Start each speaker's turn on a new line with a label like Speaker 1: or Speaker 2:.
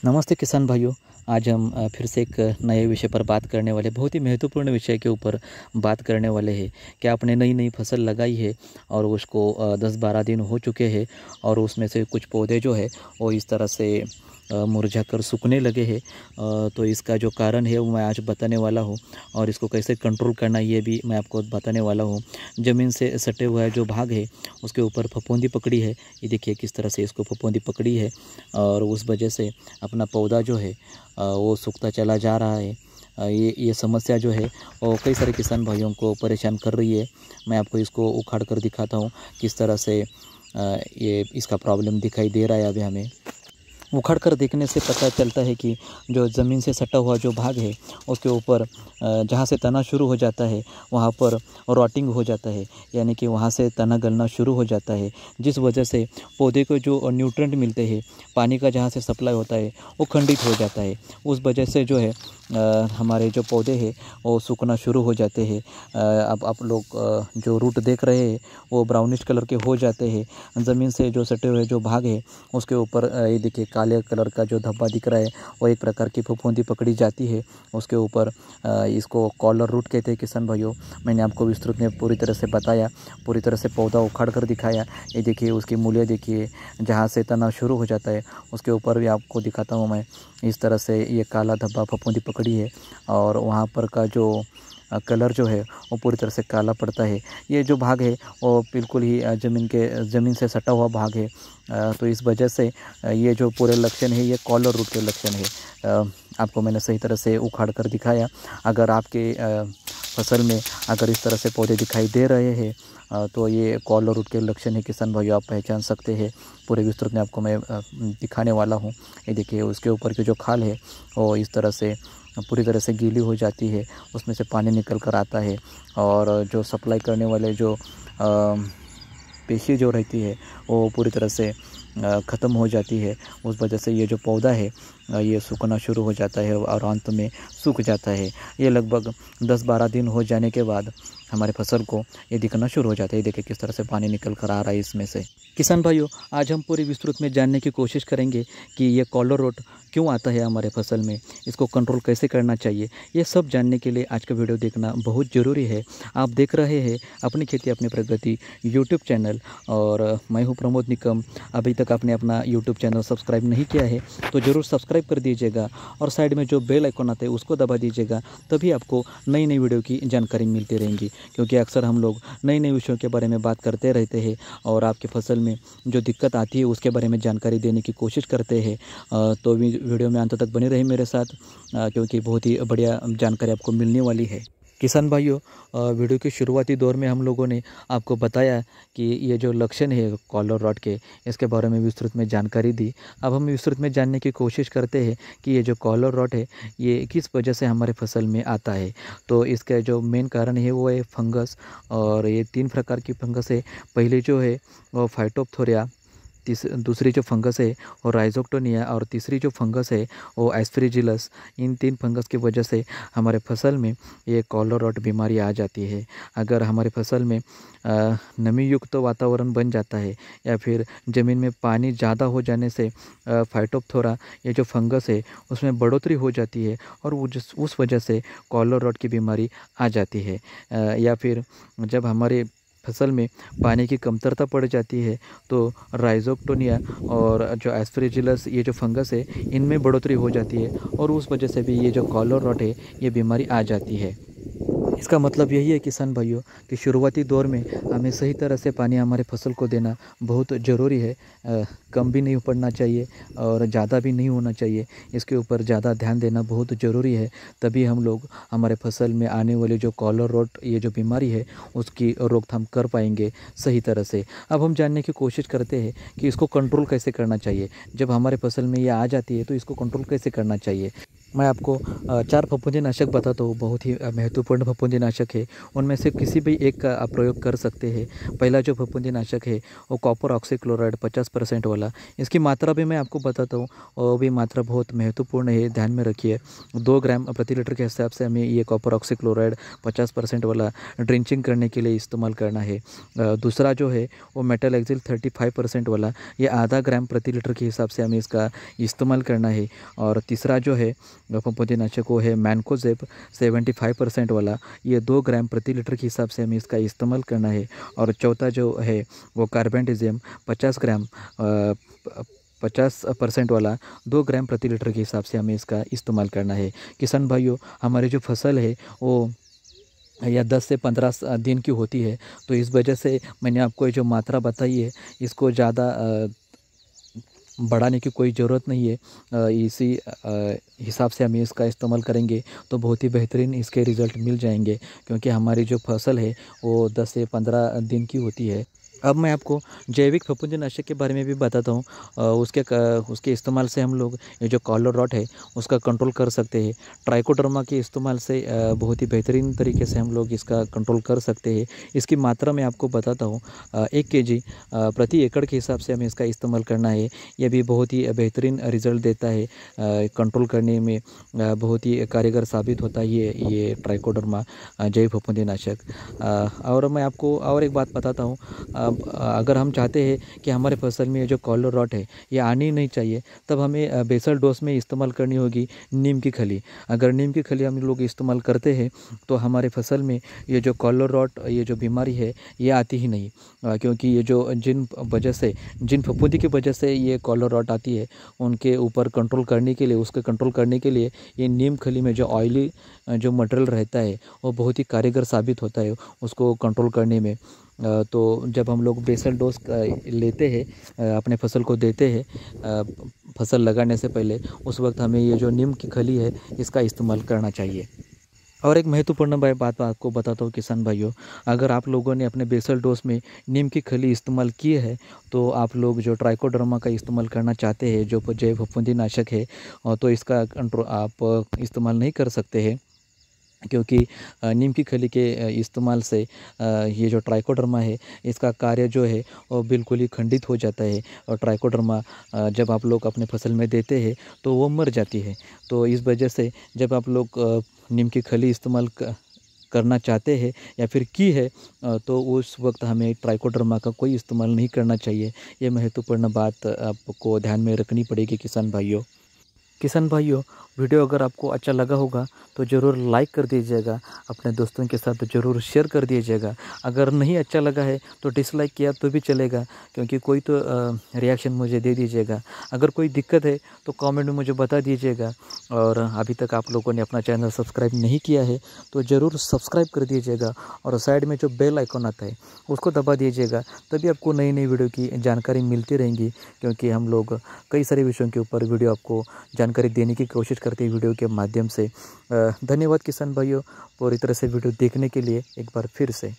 Speaker 1: नमस्ते किसान भाइयों। आज हम फिर से एक नए विषय पर बात करने वाले, बहुत ही महत्वपूर्ण विषय के ऊपर बात करने वाले हैं कि आपने नई नई फसल लगाई है और उसको 10-12 दिन हो चुके हैं और उसमें से कुछ पौधे जो है वो इस तरह से मुरझा कर सूखने लगे हैं। तो इसका जो कारण है वो मैं आज बताने वाला हूँ और इसको कैसे कंट्रोल करना ये भी मैं आपको बताने वाला हूँ। ज़मीन से सटे हुआ जो भाग है उसके ऊपर फफूंदी पकड़ी है। ये देखिए किस तरह से इसको फफूंदी पकड़ी है और उस वजह से अपना पौधा जो है वो सूखता चला जा रहा है। ये समस्या जो है वो कई सारे किसान भाइयों को परेशान कर रही है। मैं आपको इसको उखाड़ कर दिखाता हूँ किस तरह से ये इसका प्रॉब्लम दिखाई दे रहा है। अभी हमें उखाड़ कर देखने से पता चलता है कि जो ज़मीन से सटा हुआ जो भाग है उसके ऊपर जहाँ से तना शुरू हो जाता है वहाँ पर रॉटिंग हो जाता है, यानी कि वहाँ से तना गलना शुरू हो जाता है, जिस वजह से पौधे को जो न्यूट्रेंट मिलते हैं, पानी का जहाँ से सप्लाई होता है वो खंडित हो जाता है। उस वजह से जो है हमारे जो पौधे हैं वो सूखना शुरू हो जाते हैं। अब आप लोग जो रूट देख रहे हैं वो ब्राउनिश कलर के हो जाते हैं। ज़मीन से जो सटे हुए जो भाग है उसके ऊपर ये देखिए काले कलर का जो धब्बा दिख रहा है वो एक प्रकार की फफूंदी पकड़ी जाती है उसके ऊपर। इसको कॉलर रूट कहते हैं किसान भाइयों। मैंने आपको विस्तृत में पूरी तरह से बताया, पूरी तरह से पौधा उखाड़ कर दिखाया। ये देखिए उसकी मूल्य देखिए, जहाँ से तना शुरू हो जाता है उसके ऊपर भी आपको दिखाता हूँ मैं। इस तरह से ये काला धब्बा फफूंदी पकड़ी है और वहाँ पर का जो कलर जो है वो पूरी तरह से काला पड़ता है। ये जो भाग है वो बिल्कुल ही ज़मीन से सटा हुआ भाग है। तो इस वजह से ये जो पूरे लक्षण है ये कॉलर रूट के लक्षण है। आपको मैंने सही तरह से उखाड़ कर दिखाया। अगर आपके फसल में अगर इस तरह से पौधे दिखाई दे रहे हैं तो ये कॉलर रूट के लक्षण है किसान भाइयों, आप पहचान सकते हैं। पूरे विस्तृत में आपको मैं दिखाने वाला हूँ। ये देखिए उसके ऊपर की जो खाल है वो इस तरह से पूरी तरह से गीली हो जाती है, उसमें से पानी निकल कर आता है और जो सप्लाई करने वाले जो पेशी जो रहती है वो पूरी तरह से ख़त्म हो जाती है। उस वजह से ये जो पौधा है ये सूखना शुरू हो जाता है और अंत में सूख जाता है। ये लगभग 10-12 दिन हो जाने के बाद हमारे फसल को ये दिखना शुरू हो जाता है। देखिए किस तरह से पानी निकल कर आ रहा है इसमें से। किसान भाइयों, आज हम पूरी विस्तृत में जानने की कोशिश करेंगे कि ये कॉलर रूट क्यों आता है हमारे फसल में, इसको कंट्रोल कैसे करना चाहिए। ये सब जानने के लिए आज का वीडियो देखना बहुत ज़रूरी है। आप देख रहे हैं अपनी खेती अपनी प्रगति यूट्यूब चैनल और मैं हूँ प्रमोद निकम। अभी तक आपने अपना यूट्यूब चैनल सब्सक्राइब नहीं किया है तो ज़रूर सब्सक्राइब कर दीजिएगा और साइड में जो बेल आइकन आता है उसको दबा दीजिएगा, तभी आपको नई नई वीडियो की जानकारी मिलती रहेंगी। क्योंकि अक्सर हम लोग नए नए विषयों के बारे में बात करते रहते हैं और आपके फसल में जो दिक्कत आती है उसके बारे में जानकारी देने की कोशिश करते हैं। तो भी वीडियो में अंत तक बने रहे मेरे साथ, क्योंकि बहुत ही बढ़िया जानकारी आपको मिलने वाली है। किसान भाइयों, वीडियो के शुरुआती दौर में हम लोगों ने आपको बताया कि ये जो लक्षण है कॉलर रॉट के, इसके बारे में विस्तृत में जानकारी दी। अब हम विस्तृत में जानने की कोशिश करते हैं कि ये जो कॉलर रॉट है ये किस वजह से हमारे फसल में आता है। तो इसका जो मेन कारण है वो है फंगस, और ये 3 प्रकार की फंगस है। पहले जो है वो फाइटोप्थोरिया, दूसरी जो फंगस है वो राइजोक्टोनिया और तीसरी जो फंगस है वो एस्पेरिजिलस। इन 3 फंगस की वजह से हमारे फसल में ये कॉलर रॉट बीमारी आ जाती है। अगर हमारे फसल में नमी युक्त वातावरण बन जाता है या फिर ज़मीन में पानी ज़्यादा हो जाने से फाइटोप्थोरा ये जो फंगस है उसमें बढ़ोतरी हो जाती है और उस वजह से कॉलर रॉट की बीमारी आ जाती है। या फिर जब हमारे फसल में पानी की कमतरता पड़ जाती है तो राइजोक्टोनिया और जो एस्पेरिजिलस ये जो फंगस है इनमें बढ़ोतरी हो जाती है और उस वजह से भी ये जो कॉलर रॉट है ये बीमारी आ जाती है। इसका मतलब यही है किसान भाइयों कि शुरुआती दौर में हमें सही तरह से पानी हमारे फसल को देना बहुत ज़रूरी है। कम भी नहीं पड़ना चाहिए और ज़्यादा भी नहीं होना चाहिए। इसके ऊपर ज़्यादा ध्यान देना बहुत ज़रूरी है, तभी हम लोग हमारे फसल में आने वाले जो कॉलर रॉट ये जो बीमारी है उसकी रोकथाम कर पाएंगे सही तरह से। अब हम जानने की कोशिश करते हैं कि इसको कंट्रोल कैसे करना चाहिए। जब हमारे फसल में ये आ जाती है तो इसको कंट्रोल कैसे करना चाहिए। मैं आपको 4 फफूंदीनाशक बताता हूँ, बहुत ही महत्वपूर्ण फफूंदीनाशक है। उनमें से किसी भी एक का आप प्रयोग कर सकते हैं। पहला जो फफूंदीनाशक है वो कॉपर ऑक्सीक्लोराइड 50% वाला। इसकी मात्रा भी मैं आपको बताता हूँ, वो भी मात्रा बहुत महत्वपूर्ण है, ध्यान में रखिए। 2 ग्राम प्रति लीटर के हिसाब से हमें ये कॉपर ऑक्सीक्लोराइड 50% वाला ड्रिंचिंग करने के लिए इस्तेमाल करना है। दूसरा जो है वो मेटल एक्सिल 35% वाला, ये आधा ग्राम प्रति लीटर के हिसाब से हमें इसका इस्तेमाल करना है। और तीसरा जो है फफूंदीनाशक वो है मैनकोजेब 75% वाला, ये 2 ग्राम प्रति लीटर के हिसाब से हमें इसका इस्तेमाल करना है। और चौथा जो है वो कार्बेंडिज़म 50% वाला 2 ग्राम प्रति लीटर के हिसाब से हमें इसका इस्तेमाल करना है। किसान भाइयों, हमारी जो फसल है वो या 10 से 15 दिन की होती है, तो इस वजह से मैंने आपको ये जो मात्रा बताई है इसको ज़्यादा बढ़ाने की कोई ज़रूरत नहीं है। इसी हिसाब से हम इसका इस्तेमाल करेंगे तो बहुत ही बेहतरीन इसके रिज़ल्ट मिल जाएंगे, क्योंकि हमारी जो फसल है वो 10 से 15 दिन की होती है। अब मैं आपको जैविक फफूंदीनाशक के बारे में भी बताता हूँ। उसके इस्तेमाल से हम लोग ये जो कॉलर रॉट है उसका कंट्रोल कर सकते हैं। ट्राइकोडर्मा के इस्तेमाल से बहुत ही बेहतरीन तरीके से हम लोग इसका कंट्रोल कर सकते हैं। इसकी मात्रा मैं आपको बताता हूँ, 1 kg प्रति एकड़ के हिसाब से हमें इसका इस्तेमाल करना है। यह भी बहुत ही बेहतरीन रिज़ल्ट देता है, कंट्रोल करने में बहुत ही कारगर साबित होता है ये ट्राइकोडर्मा जैविक फफूंदीनाशक। और मैं आपको और एक बात बताता हूँ, अगर हम चाहते हैं कि हमारे फसल में जो कॉलर रॉट है ये आनी नहीं चाहिए, तब हमें बेसल डोज में इस्तेमाल करनी होगी नीम की खली। अगर नीम की खली हम लोग इस्तेमाल करते हैं तो हमारे फसल में ये जो कॉलर रॉट, ये जो बीमारी है ये आती ही नहीं, क्योंकि ये जो जिन फफूंदी की वजह से ये कॉलर रॉट आती है उनके ऊपर कंट्रोल करने के लिए, उसके कंट्रोल करने के लिए ये नीम खली में जो ऑयली जो मटेरियल रहता है वो बहुत ही कारगर साबित होता है उसको कंट्रोल करने में। तो जब हम लोग बेसल डोज लेते हैं, अपने फसल को देते हैं फसल लगाने से पहले, उस वक्त हमें ये जो नीम की खली है इसका इस्तेमाल करना चाहिए। और एक महत्वपूर्ण बात आपको बताता हूँ किसान भाइयों, अगर आप लोगों ने अपने बेसल डोज में नीम की खली इस्तेमाल की है तो आप लोग जो ट्राइकोडर्मा का इस्तेमाल करना चाहते हैं जो जैव फफूंदीनाशक है, तो इसका कंट्रोल आप इस्तेमाल नहीं कर सकते हैं, क्योंकि नीम की खली के इस्तेमाल से ये जो ट्राइकोडर्मा है इसका कार्य जो है वो बिल्कुल ही खंडित हो जाता है। और ट्राइकोडर्मा जब आप लोग अपने फसल में देते हैं तो वो मर जाती है। तो इस वजह से जब आप लोग नीम की खली इस्तेमाल करना चाहते हैं या फिर की है, तो उस वक्त हमें ट्राइकोडर्मा का कोई इस्तेमाल नहीं करना चाहिए। ये महत्वपूर्ण बात आपको ध्यान में रखनी पड़ेगी किसान भाइयों। वीडियो अगर आपको अच्छा लगा होगा तो ज़रूर लाइक कर दीजिएगा, अपने दोस्तों के साथ ज़रूर शेयर कर दीजिएगा। अगर नहीं अच्छा लगा है तो डिसलाइक किया तो भी चलेगा, क्योंकि कोई तो रिएक्शन मुझे दे दीजिएगा। अगर कोई दिक्कत है तो कमेंट में मुझे बता दीजिएगा। और अभी तक आप लोगों ने अपना चैनल सब्सक्राइब नहीं किया है तो ज़रूर सब्सक्राइब कर दीजिएगा, और साइड में जो बेल आइकॉन आता है उसको दबा दीजिएगा, तभी आपको नई नई वीडियो की जानकारी मिलती रहेंगी, क्योंकि हम लोग कई सारे विषयों के ऊपर वीडियो आपको जानकारी देने की कोशिश करते हैं वीडियो के माध्यम से। धन्यवाद किसान भाइयों, पूरी तरह से वीडियो देखने के लिए एक बार फिर से।